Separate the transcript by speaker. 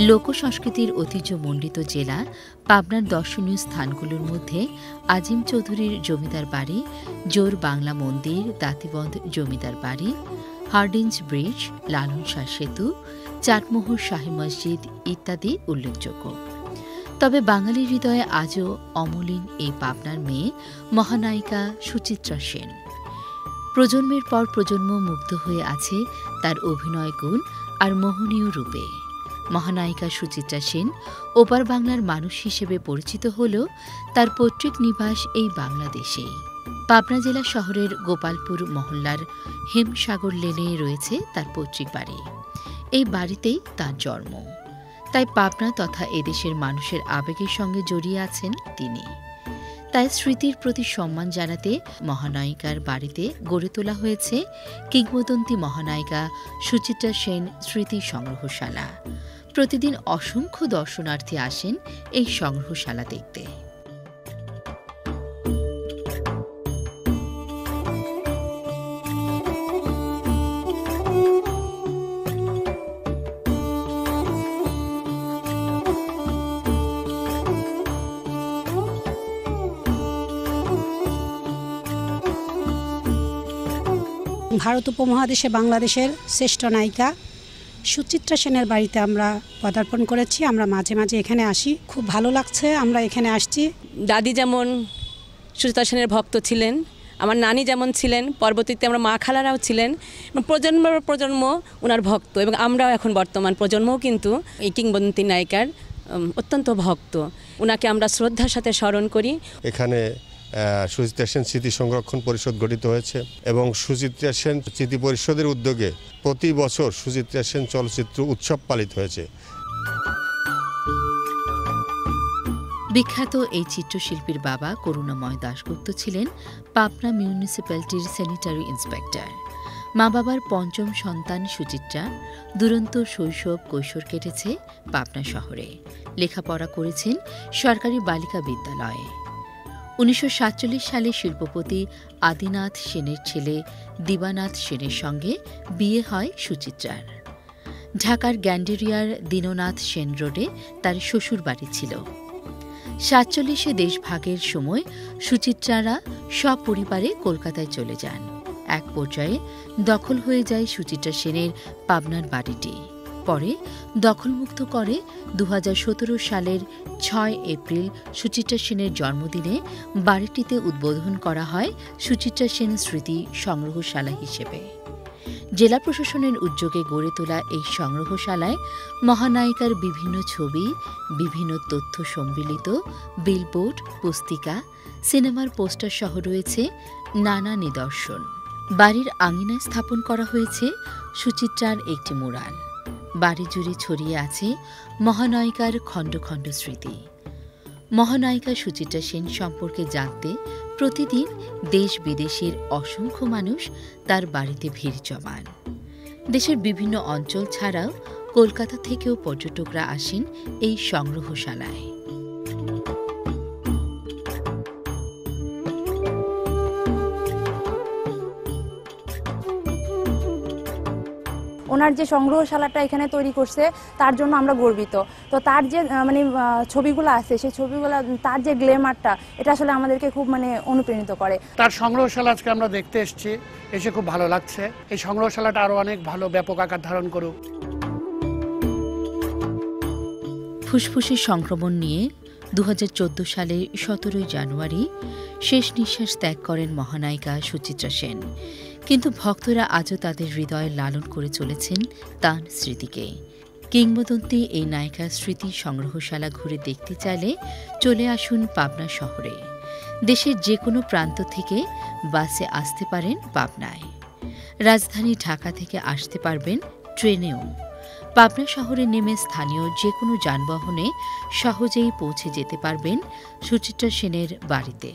Speaker 1: লোকসংস্কৃতির ঐতিহ্যমণ্ডিত জেলা পাবনার দর্শনীয় স্থানগুলোর মধ্যে আজিম চৌধুরীর জমিদার বাড়ি, জোর বাংলা মন্দির, দাতিবন্ধ জমিদার বাড়ি, হার্ডিঞ্জ ব্রিজ, লালন শাহ সেতু, চাটমোহর শাহী মসজিদ ইত্যাদি উল্লেখযোগ্য। তবে বাঙালির হৃদয়ে আজও অমলিন এই পাবনার মেয়ে মহানায়িকা সুচিত্রা সেন। প্রজন্মের পর প্রজন্ম মুগ্ধ হয়ে আছে তার অভিনয় গুণ আর মোহনীয় রূপে। মহানায়িকা সুচিত্রা সেন ওপার বাংলার মানুষ হিসেবে পরিচিত হলেও তার পৈতৃক নিবাস এই বাংলাদেশেই। পাবনা জেলা শহরের গোপালপুর মহল্লার হিমসাগর লেনে রয়েছে তার পৈতৃক বাড়ি। এই বাড়িতেই তার জন্ম। তাই পাবনা তথা এদেশের মানুষের আবেগের সঙ্গে জড়িয়ে আছেন তিনি। তাই স্মৃতির প্রতি সম্মান জানাতে মহানায়িকার বাড়িতে গড়ে তোলা হয়েছে কিংবদন্তি মহানায়িকা সুচিত্রা সেন স্মৃতি সংগ্রহশালা। প্রতিদিন অসংখ্য দর্শনার্থী আসেন এই সংগ্রহশালা দেখতে।
Speaker 2: ভারত উপমহাদেশে বাংলাদেশের শ্রেষ্ঠ নায়িকা সুচিত্রা সেনের বাড়িতে আমরা পদার্পণ করেছি। আমরা মাঝে মাঝে এখানে আসি, খুব ভালো লাগছে আমরা এখানে আসছি।
Speaker 3: দাদি যেমন সুচিত্রা সেনের ভক্ত ছিলেন, আমার নানি যেমন ছিলেন, পরবর্তীতে আমরা মা খালারাও ছিলেন, প্রজন্ম ওনার ভক্ত, এবং আমরাও এখন বর্তমান প্রজন্মও কিন্তু এই কিংবদন্তি নায়িকার অত্যন্ত ভক্ত। ওনাকে আমরা শ্রদ্ধার সাথে স্মরণ করি।
Speaker 4: এখানে সুচিত্রা সেন স্মৃতি সংরক্ষণ পরিষদ গঠিত হয়েছে এবং সুচিত্রা সেন স্মৃতি পরিষদের উদ্যোগে প্রতি বছর সুচিত্রা সেন চলচ্চিত্র উৎসব পালিত হয়েছে।
Speaker 1: বিখ্যাত এই চিত্রশিল্পীর বাবা করুণাময় দাশগুপ্ত ছিলেন পাবনা মিউনিসিপ্যালিটির স্যানিটারি ইন্সপেক্টর। মা বাবার পঞ্চম সন্তান সুচিত্রা দুরন্ত শৈশব কৈশোর কেটেছে পাবনা শহরে। লেখাপড়া করেছেন সরকারি বালিকা বিদ্যালয়ে। 1947 সালে শিল্পপতি আদিনাথ সেনের ছেলে দিবানাথ সেনের সঙ্গে বিয়ে হয় সুচিত্রার। ঢাকার গ্যান্ডেরিয়ার দীননাথ সেন রোডে তার শ্বশুর বাড়ি ছিল। 47-এ দেশভাগের সময় সুচিত্রারা সপরিবারে কলকাতায় চলে যান। এক পর্যায়ে দখল হয়ে যায় সুচিত্রা সেনের পাবনার বাড়িটি। পরে দখলমুক্ত করে 2017 সালের 6 এপ্রিল সুচিত্রা সেনের জন্মদিনে বাড়িটিতে উদ্বোধন করা হয় সুচিত্রা সেন স্মৃতি সংগ্রহশালা হিসেবে। জেলা প্রশাসনের উদ্যোগে গড়ে তোলা এই সংগ্রহশালায় মহানায়িকার বিভিন্ন ছবি, বিভিন্ন তথ্য সম্মিলিত বিলবোর্ড, পুস্তিকা, সিনেমার পোস্টার সহ রয়েছে নানা নিদর্শন। বাড়ির আঙিনায় স্থাপন করা হয়েছে সুচিত্রার একটি মুরাল। বাড়ি জুড়ে ছড়িয়ে আছে মহানায়িকার খণ্ড খণ্ড স্মৃতি। মহানায়িকা সুচিত্রা সেন সম্পর্কে জানতে প্রতিদিন দেশ বিদেশের অসংখ্য মানুষ তার বাড়িতে ভিড় জমান। দেশের বিভিন্ন অঞ্চল ছাড়াও কলকাতা থেকেও পর্যটকরা আসেন এই সংগ্রহশালায়।
Speaker 5: ওনার যে সংগ্রহশালাটা এখানে তৈরি করছে তার জন্য আমরা গর্বিত। তো তার যে ছবিগুলো আছে, সেই ছবিগুলো, তার যে গ্ল্যামারটা, এটা আসলে আমাদেরকে খুব অনুপ্রাণিত করে।
Speaker 6: তার সংগ্রহশালা আজকে আমরা দেখতে এসেছি, এসে খুব ভালো লাগছে। এই সংগ্রহশালাটা আরো অনেক ভালো ব্যাপক আকার ধারণ করুক।
Speaker 1: ফুসফুসের সংক্রমণ নিয়ে 2014 সালে 17 জানুয়ারি শেষ নিঃশ্বাস ত্যাগ করেন মহানায়িকা সুচিত্রা সেন। কিন্তু ভক্তরা আজও তাদের হৃদয়ে লালন করে চলেছেন তাঁর স্মৃতিকে। কিংবদন্তি এই নায়িকার স্মৃতি সংগ্রহশালা ঘুরে দেখতে চাইলে চলে আসুন পাবনা শহরে। দেশের যে কোনো প্রান্ত থেকে বাসে আসতে পারেন পাবনায়। রাজধানী ঢাকা থেকে আসতে পারবেন ট্রেনেও। পাবনা শহরে নেমে স্থানীয় যে কোনো যানবাহনে সহজেই পৌঁছে যেতে পারবেন সুচিত্রা সেনের বাড়িতে।